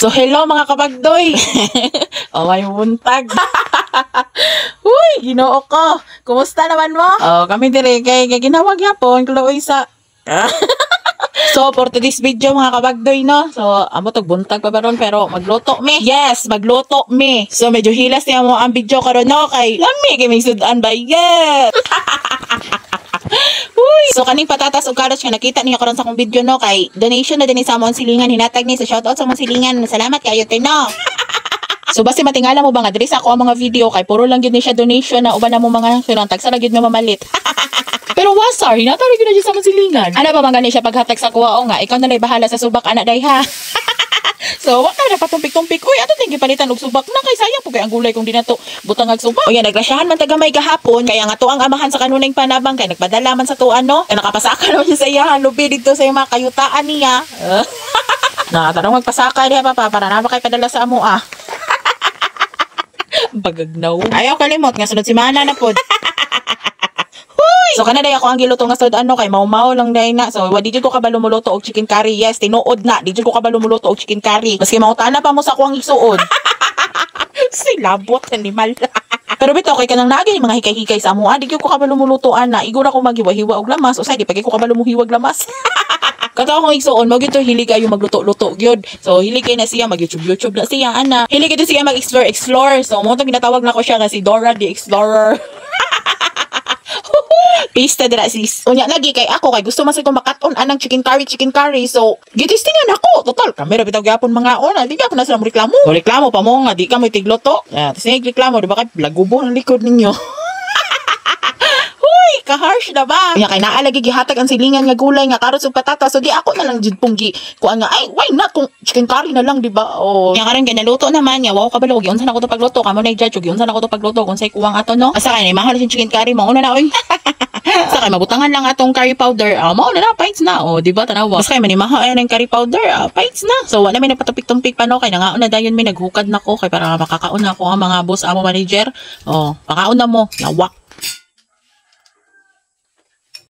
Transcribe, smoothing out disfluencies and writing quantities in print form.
So hello mga kabagdoy. O may buntag. Uy, Ginoo ko. Kumusta naman mo? Kami dire kay ginawag yapon kluoy sa So, for today's video mga kabagdoy, no? So, amo tog buntag pa baron pero magluto me. Yes, magluto me. So, medyo hilas niya mo ang video karon no kay lami kay may sudan ba? Yes. Uy. So, kaning patatas ug carrots nga nakita niyo karon sa akong video no kay donation na dinhi sa among silingan hinatag ni sa shoutout sa among silingan. Salamat kayo no. So basi matingala mo ba nga diri sa ako ang mga video kay puro lang gyud ni siya donation na uban na mo mga sinantag sa gyud nga mamalit. Pero wasar, hinatari ko na siya sa masilingan. Ano ba mga siya paghatag sa kuha o nga, ikaw na lang bahala sa subak, anak day ha. So, wala na patumpik-tumpik. Uy, ato tingin palitan og subak na kay sayang po kay ang gulay kung di na to butang ag subak. O yan, nagrasyahan man tagamay gahapon, kaya nga to ang amahan sa kanunay panabang, kay nagpadala man sa tuan no. Kaya nakapasaka naman siya sa iya, lubi dito sa mga kayutaan niya. Tanong magpasaka niya pa para naman kay padala sa amo Bagagnaw. Ayaw kalimot, nga sunod si Mana na po. So kanada ako ang giluto nga sud ano kay maumaw lang day na. So di jud ko kabalo muluto og chicken curry. Yes, tinuod na. Di jud ko kabalo muluto og chicken curry. Maski mautana pa mo sa kuang igsuod. Silabot animal. Pero bitaw kay kanang nagay mga hikay-hikay sa amo. Di ko kabalo mulutoan na. Igura ko maghiwa-hiwa og lamas. Usay di pagi ko kabalo mo hiwag lamas. Kataw kong igsuon mo gito hilig kayo magluto-luto gyud. So hilig kay na siya mag-YouTube na siya ana. Hilig kay siya mag-explore. So mo tong ginatawag na ko siya nga si Dora the Explorer. Pista dira sis. Unya lagi kay ako kay gusto man sa makaton anang chicken curry. So, gitistingan ako. Total, kamera bitaw gyapon mga ona. Di ka ako na sila reklamo. O reklamo pa mo nga di ka mo tigloto. Tapos reklamo, di ba kay lagubo ng likod ninyo. Huy, ka-harsh na ba? Unya kay naalagi gihatag ang silingan nga gulay nga carrots ug patatas. So di ako na lang jud punggi. Kuan nga ay why not kung chicken curry na lang di ba? O nya karon ginaluto naman nya wow kabalo unsa na ko to pagluto kamo na i-judge unsa na ko to pagluto kung say kuwang ato no. Asa kay ni mahal sin chicken curry mo una na oy. Sa kay mabutangan lang atong curry powder. Mao na pints na. O di ba tanawa? Mas kay manimaha ay ang curry powder. Pints na. So wala may napatupik-tumpik pa no kay nangaon na dayon may naghukad na ko kay para makakaon na ko ang mga boss amo manager. Pakaon na mo. Lawak.